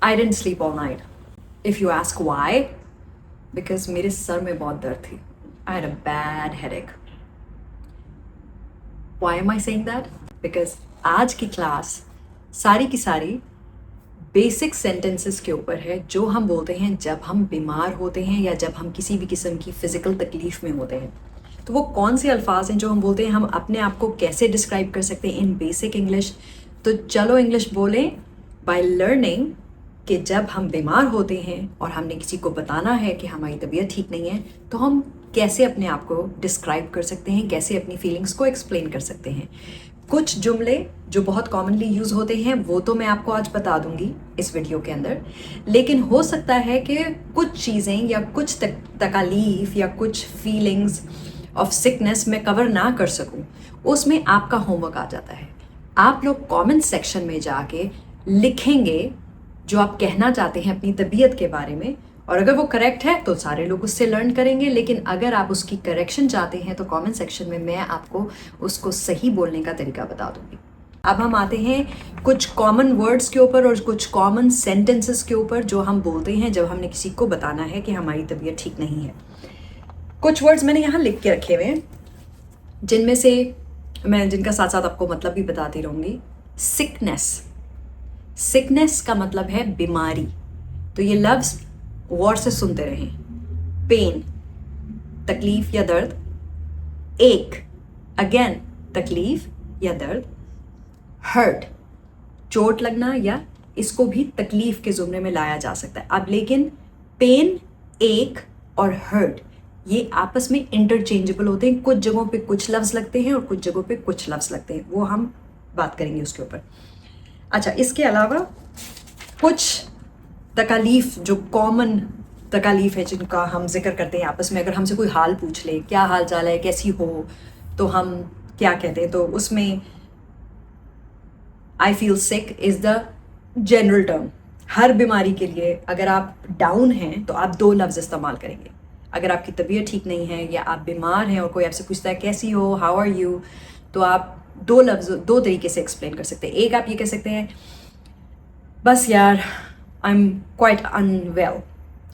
I didn't sleep all night. If you ask why, because मेरे sir में बहुत दर्द थी. I had a bad headache. Why am I saying that? Because आज की class सारी की सारी बेसिक सेंटेंसेस के ऊपर है जो हम बोलते हैं जब हम बीमार होते हैं या जब हम किसी भी किस्म की फिजिकल तकलीफ में होते हैं. तो वो कौन से अल्फाज हैं जो हम बोलते हैं, हम अपने आप को कैसे डिस्क्राइब कर सकते हैं इन बेसिक इंग्लिश. तो चलो इंग्लिश बोलें बाय लर्निंग कि जब हम बीमार होते हैं और हमने किसी को बताना है कि हमारी तबीयत ठीक नहीं है, तो हम कैसे अपने आप को डिस्क्राइब कर सकते हैं, कैसे अपनी फीलिंग्स को एक्सप्लेन कर सकते हैं. कुछ जुमले जो बहुत कॉमनली यूज़ होते हैं वो तो मैं आपको आज बता दूंगी इस वीडियो के अंदर, लेकिन हो सकता है कि कुछ चीज़ें या कुछ तकालीफ या कुछ फीलिंग्स ऑफ सिकनेस मैं कवर ना कर सकूं. उसमें आपका होमवर्क आ जाता है. आप लोग कमेंट सेक्शन में जाके लिखेंगे जो आप कहना चाहते हैं अपनी तबीयत के बारे में, और अगर वो करेक्ट है तो सारे लोग उससे लर्न करेंगे, लेकिन अगर आप उसकी करेक्शन चाहते हैं तो कमेंट सेक्शन में मैं आपको उसको सही बोलने का तरीका बता दूंगी. अब हम आते हैं कुछ कॉमन वर्ड्स के ऊपर और कुछ कॉमन सेंटेंसेस के ऊपर जो हम बोलते हैं जब हमने किसी को बताना है कि हमारी तबीयत ठीक नहीं है. कुछ वर्ड्स मैंने यहाँ लिख के रखे हुए हैं जिनमें से मैं जिनका साथ साथ आपको मतलब भी बताती रहूँगी. सिकनेस. सिकनेस का मतलब है बीमारी. तो ये लफ्ज़ गौर से सुनते रहें. पेन, तकलीफ या दर्द. एक, अगेन, तकलीफ या दर्द. हर्ट, चोट लगना, या इसको भी तकलीफ के जुमरे में लाया जा सकता है. अब लेकिन पेन, एक और हर्ट ये आपस में इंटरचेंजेबल होते हैं. कुछ जगहों पे कुछ लफ्ज़ लगते हैं और कुछ जगहों पे कुछ लफ्ज़ लगते हैं, वो हम बात करेंगे उसके ऊपर. अच्छा, इसके अलावा कुछ तकालीफ जो कॉमन तकालीफ है जिनका हम जिक्र करते हैं आपस में. अगर हमसे कोई हाल पूछ ले, क्या हाल चाल है, कैसी हो, तो हम क्या कहते हैं. तो उसमें I feel sick is the general term. हर बीमारी के लिए अगर आप डाउन हैं तो आप दो लफ्ज़ इस्तेमाल करेंगे. अगर आपकी तबीयत ठीक नहीं है या आप बीमार हैं और कोई आपसे पूछता है कैसी हो, हाउ आर यू, तो आप दो लफ्ज़ दो तरीके से एक्सप्लेन कर सकते हैं. एक, आप ये कह सकते हैं बस यार I am quite unwell.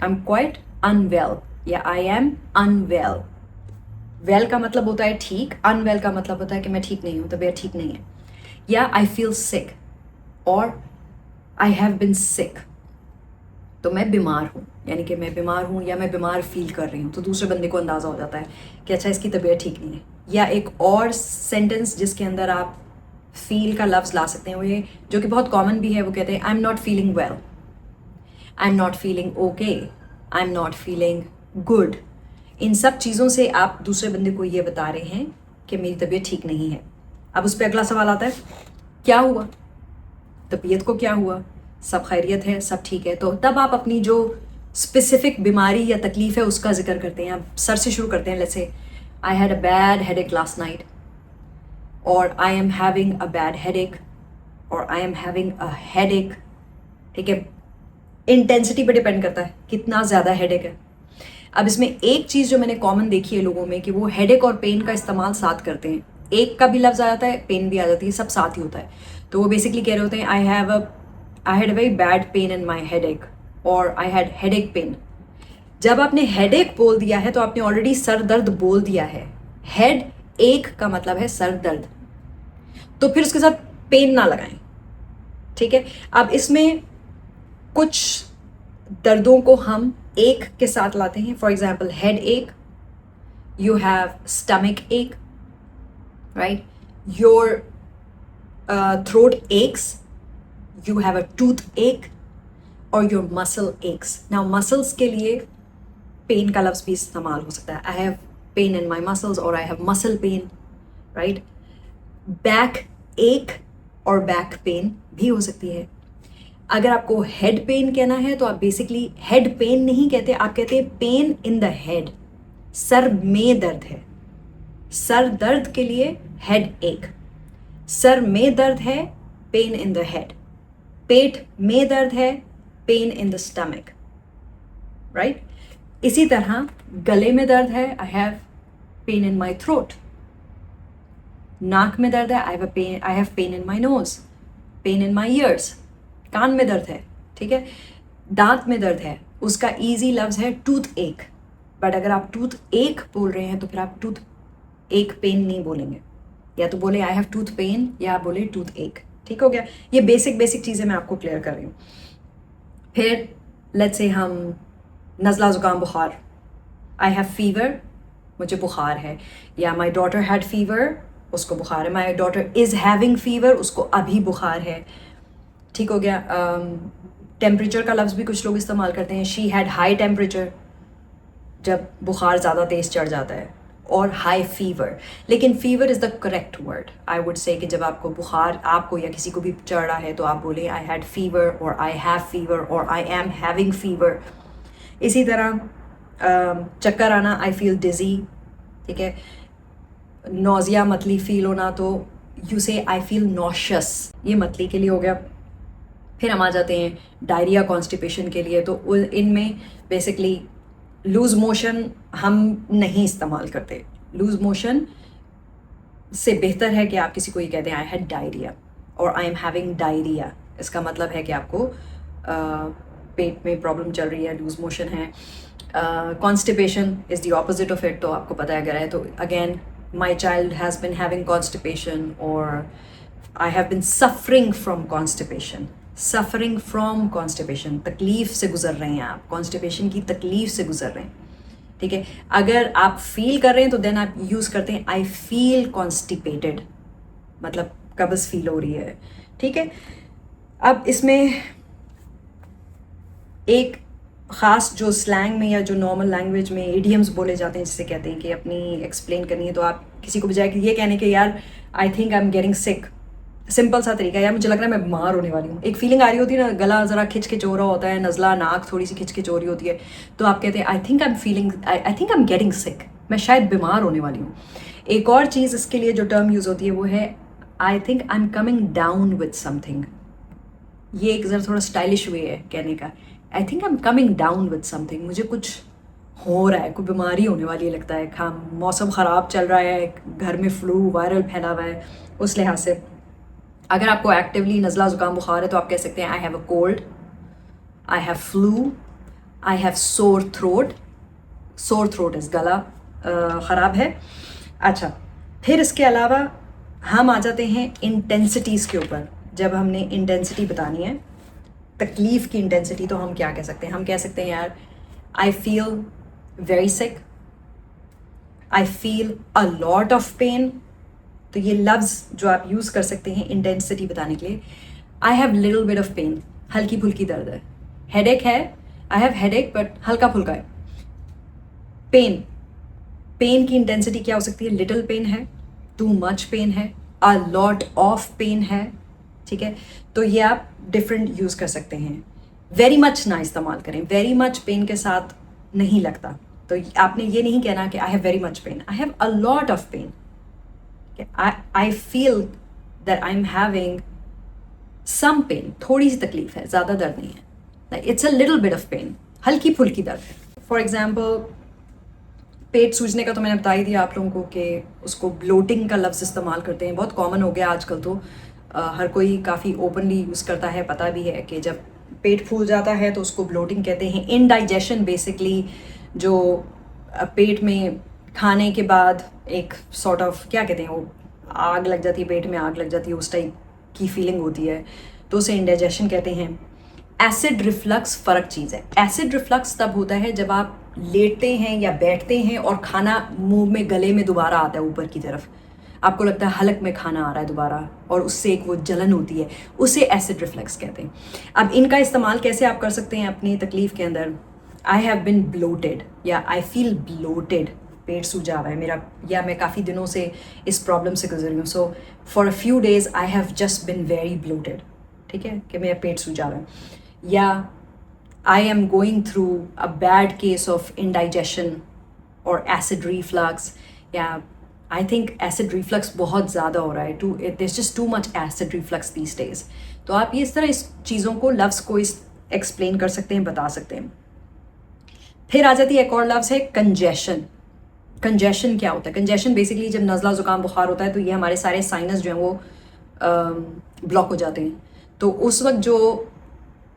I am quite unwell या आई एम अनवेल. वेल का मतलब होता है ठीक, अनवेल का मतलब होता है कि मैं ठीक नहीं हूँ, तबीयत ठीक नहीं है. या आई फील सिक और आई हैव बिन सिक, तो मैं बीमार हूँ, यानी कि मैं बीमार हूँ या मैं बीमार फील कर रही हूँ, तो दूसरे बंदे को अंदाज़ा हो जाता है कि अच्छा इसकी तबीयत ठीक नहीं है. या एक और सेंटेंस जिसके अंदर आप फील का लफ्ज़ ला सकते हैं, वो ये जो कि बहुत कॉमन भी है, वो कहते हैं I am not feeling well, I am not feeling okay, I am not feeling good. इन सब चीज़ों से आप दूसरे बंदे को ये बता रहे हैं कि मेरी तबीयत ठीक नहीं है. अब उस पर अगला सवाल आता है क्या हुआ, तबीयत को क्या हुआ, सब खैरियत है, सब ठीक है. तो तब आप अपनी जो स्पेसिफिक बीमारी या तकलीफ है उसका जिक्र करते हैं. आप सर से शुरू करते हैं. Let's say I had a bad headache last night, और I am having a bad headache, और I am having a headache. ठीक है, इंटेंसिटी पे डिपेंड करता है कितना ज़्यादा हेडेक है. अब इसमें एक चीज़ जो मैंने कॉमन देखी है लोगों में कि वो हेडेक और पेन का इस्तेमाल साथ करते हैं. एक का भी लफ्ज़ आ जाता है, पेन भी आ जाती है, सब साथ ही होता है. तो वो बेसिकली कह रहे होते हैं आई had a very bad pain in my headache, और आई हैड हेडेक पेन. जब आपने हेडेक बोल दिया है तो आपने ऑलरेडी सर दर्द बोल दिया है. हेड एक का मतलब है सर दर्द, तो फिर उसके साथ पेन ना लगाएं. ठीक है, अब इसमें कुछ दर्दों को हम एक के साथ लाते हैं. फॉर एग्जाम्पल हेड एक, यू हैव स्टमक एक, right, your throat x, you have a tooth एक, और your muscle x. Now muscles के लिए पेन का लफ्ज़ भी इस्तेमाल हो सकता है. I have pain in my muscles, और I have muscle pain, right. Back एक और बैक पेन भी हो सकती है. अगर आपको हेड पेन कहना है तो आप बेसिकली हेड पेन नहीं कहते, आप कहते हैं pen in the head. Sir में दर्द है, सर दर्द के लिए हेड एक. सर में दर्द है, पेन इन द हेड. पेट में दर्द है, pain in the stomach, right. इसी तरह गले में दर्द है, I have pain in my throat. नाक में दर्द है, I have pain in my nose, pain in my ears. कान में दर्द है, ठीक है। दांत में दर्द है, उसका ईजी लफ्ज़ है टूथ एक, बट अगर आप टूथ एक बोल रहे हैं तो फिर आप टूथ एक पेन नहीं बोलेंगे, या तो बोले आई हैव टूथ पेन या आप बोले टूथ एक। ठीक हो गया। ये बेसिक चीज़ें मैं आपको क्लियर कर रही हूँ। फिर लेट्स से हम नज़ला ज़ुकाम बुखार, आई हैव फीवर, मुझे बुखार है, या माई डॉटर हैड फीवर, उसको बुखार है, my daughter is having fever, उसको अभी बुखार है। ठीक हो गया। टेम्परेचर का लफ्ज़ भी कुछ लोग इस्तेमाल करते हैं, शी हैड हाई टेम्परेचर, जब बुखार ज़्यादा तेज़ चढ़ जाता है, और हाई फीवर। लेकिन fever is the correct word, I would say कि जब आपको बुखार आपको या किसी को भी चढ़ रहा है तो आप बोलें आई हैड फीवर और आई हैव फीवर और आई एम हैविंग फीवर। इसी तरह चक्कर आना, आई फील डिज़ी, ठीक है। नोज़िया मतली फील होना, तो यू से आई फील नॉशियस, ये मतली के लिए हो गया। फिर हम आ जाते हैं डायरिया कॉन्स्टिपेशन के लिए, तो इनमें बेसिकली लूज़ मोशन हम नहीं इस्तेमाल करते। लूज़ मोशन से बेहतर है कि आप किसी को ये कहते हैं आई हैड डायरिया और आई एम हैविंग डायरिया। इसका मतलब है कि आपको पेट में प्रॉब्लम चल रही है, लूज़ मोशन है। Constipation is the opposite of it, तो आपको पता है अगर है तो again my child has been having constipation और I have been suffering from constipation. Suffering from constipation, तकलीफ़ से गुजर रहे हैं आप, कॉन्स्टिपेशन की तकलीफ़ से गुजर रहे हैं, ठीक है। अगर आप फील कर रहे हैं तो देन आप यूज़ करते हैं आई फील कॉन्स्टिपेटेड, मतलब कब्ज़ फील हो रही है, ठीक है। अब इसमें एक ख़ास जो स्लैंग में या जो नॉर्मल लैंग्वेज में इडियम्स बोले जाते हैं, जिससे कहते हैं कि अपनी एक्सप्लेन करनी है, तो आप किसी को बजाय कि ये कहने के यार I think I am getting sick, simple सा तरीका, यार मुझे लग रहा है मैं बीमार होने वाली हूँ। एक फीलिंग आ रही होती है ना, गला ज़रा खिच हो रहा होता है, नज़ला नाक थोड़ी सी खिच हो रही होती है, तो आप कहते हैं I think I am feeling, I think I am getting सिक, मैं शायद बीमार होने वाली हूँ। एक और चीज़ इसके लिए जो टर्म यूज़ होती है वो है I think I am coming down with something. ये एक ज़रा थोड़ा स्टाइलिश वे है कहने का, I think I am coming down with something, मुझे कुछ हो रहा है, कोई बीमारी होने वाली है लगता है, मौसम ख़राब चल रहा है, घर में फ्लू वायरल फैला हुआ है, उस लिहाज से। अगर आपको एक्टिवली नज़ला ज़ुकाम बुखार है तो आप कह सकते हैं आई have a cold, I have flu, I have sore throat. Sore throat इस गला ख़राब है। अच्छा, फिर इसके अलावा हम आ जाते हैं इंटेंसिटीज़ के ऊपर। जब हमने इंटेंसिटी बतानी है, तकलीफ़ की इंटेंसिटी, तो हम क्या कह सकते हैं? हम कह सकते हैं यार I feel very sick, I feel a lot of pain. तो ये लफ्ज़ जो आप यूज़ कर सकते हैं इंटेंसिटी बताने के लिए। I have little bit of pain, हल्की फुल्की दर्द है। हेडेक है, आई हैव हेडेक बट हल्का फुल्का है। पेन, पेन की इंटेंसिटी क्या हो सकती है? लिटिल पेन है, टू मच पेन है, अ लॉट ऑफ पेन है, ठीक है। तो ये आप डिफरेंट यूज़ कर सकते हैं। वेरी मच ना इस्तेमाल करें, वेरी मच पेन के साथ नहीं लगता, तो आपने ये नहीं कहना कि I have very much pain, I have a lot of pain. I feel that I'm having some pain, थोड़ी सी तकलीफ है, ज़्यादा दर्द नहीं है। It's a little bit of pain, हल्की फुल्की दर्द है। फॉर एग्जाम्पल पेट सूजने का तो मैंने बता ही दिया आप लोगों को कि उसको ब्लोटिंग का लफ्ज़ इस्तेमाल करते हैं, बहुत कॉमन हो गया आजकल, तो हर कोई काफ़ी ओपनली यूज़ करता है। पता भी है कि जब पेट फूल जाता है तो उसको ब्लोटिंग कहते हैं। इनडाइजेशन बेसिकली जो पेट में खाने के बाद एक सॉर्ट ऑफ क्या कहते हैं, वो आग लग जाती है, पेट में आग लग जाती है, उस टाइप की फीलिंग होती है, तो उसे इंडाइजेशन कहते हैं। एसिड रिफ्लक्स फ़र्क चीज़ है। एसिड रिफ्लक्स तब होता है जब आप लेटते हैं या बैठते हैं और खाना मुंह में गले में दोबारा आता है ऊपर की तरफ, आपको लगता है हलक में खाना आ रहा है दोबारा, और उससे एक वो जलन होती है, उसे एसिड रिफ्लक्स कहते हैं। अब इनका इस्तेमाल कैसे आप कर सकते हैं अपनी तकलीफ़ के अंदर? आई हैव बिन ब्लोटेड या आई फील ब्लोटेड, पेट सूजा हुआ है मेरा, या मैं काफ़ी दिनों से इस प्रॉब्लम से गुजर रही हूँ, so for a few days I have just been very bloated, ठीक है, कि मेरा पेट सूजा हुआ है। या I am going through a bad case of indigestion और एसिड रिफ्लक्स, या आई थिंक एसिड रिफ्लक्स बहुत ज़्यादा हो रहा है, there's just too much acid reflux these days। तो आप ये इस तरह इस चीज़ों को लफ्ज़ को इस एक्सप्लेन कर सकते हैं, बता सकते हैं। फिर आ जाती है एक और लफ्ज़ है कंजेशन। कंजेशन क्या होता है? कंजेशन बेसिकली जब नज़ला ज़ुकाम बुखार होता है तो ये हमारे सारे साइनस जो हैं वो ब्लॉक हो जाते हैं, तो उस वक्त जो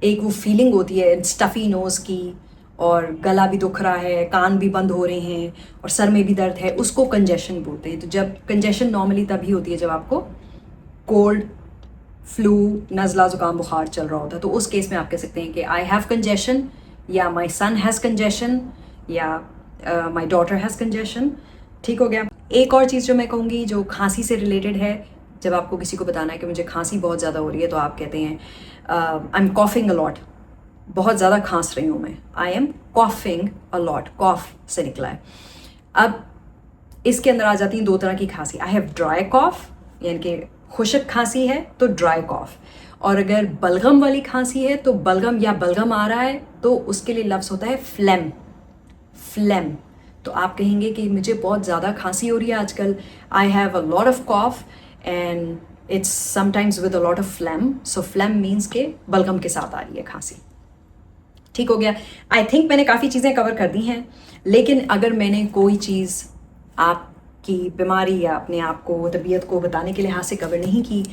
एक वो फीलिंग होती है स्टफ़ी नोज़ की, और गला भी दुख रहा है, कान भी बंद हो रहे हैं और सर में भी दर्द है, उसको कंजेशन बोलते हैं। तो जब कंजेशन नॉर्मली तभी होती है जब आपको कोल्ड, फ्लू, नज़ला, ज़ुकाम, बुखार चल रहा होता है। तो उस केस में आप कह सकते हैं कि आई हैव कंजेशन, या माई सन हैज़ कंजेशन, या माई डॉटर हैज़ कंजेशन। ठीक हो गया। एक और चीज़ जो मैं कहूँगी जो खांसी से रिलेटेड है, जब आपको किसी को बताना है कि मुझे खांसी बहुत ज़्यादा हो रही है, तो आप कहते हैं I am coughing a lot, बहुत ज़्यादा खांस रही हूँ मैं, I am coughing a lot, cough से निकला है। अब इसके अंदर आ जाती हैं दो तरह की खांसी। आई हैव ड्राई कॉफ, यानी कि खुशक खांसी है तो ड्राई कॉफ, और अगर बलगम वाली खांसी है तो बलगम या बलगम आ रहा है तो उसके लिए लफ्ज़ होता है फ्लेम। फ्लेम। तो आप कहेंगे कि मुझे बहुत ज़्यादा खांसी हो रही है आजकल, I have a lot of cough and it's sometimes with a lot of phlegm. So phlegm means के बलगम के साथ आ रही है खांसी। ठीक हो गया। आई थिंक मैंने काफ़ी चीज़ें कवर कर दी हैं, लेकिन अगर मैंने कोई चीज़ आपकी बीमारी या अपने आप को, तबीयत को बताने के लिहाज से कवर नहीं की,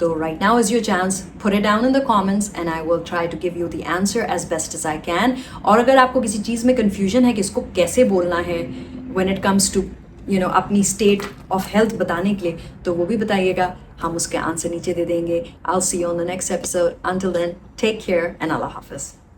तो right now is your chance, put it down in the comments and I will try to give you the answer as best as I can. और अगर आपको किसी चीज़ में कन्फ्यूजन है कि इसको कैसे बोलना है व्हेन इट कम्स टू अपनी स्टेट ऑफ हेल्थ बताने के लिए, तो वो भी बताइएगा, हम उसके आंसर नीचे दे देंगे। I will see you on the next episode. Until then, take care and Allah हाफिज़।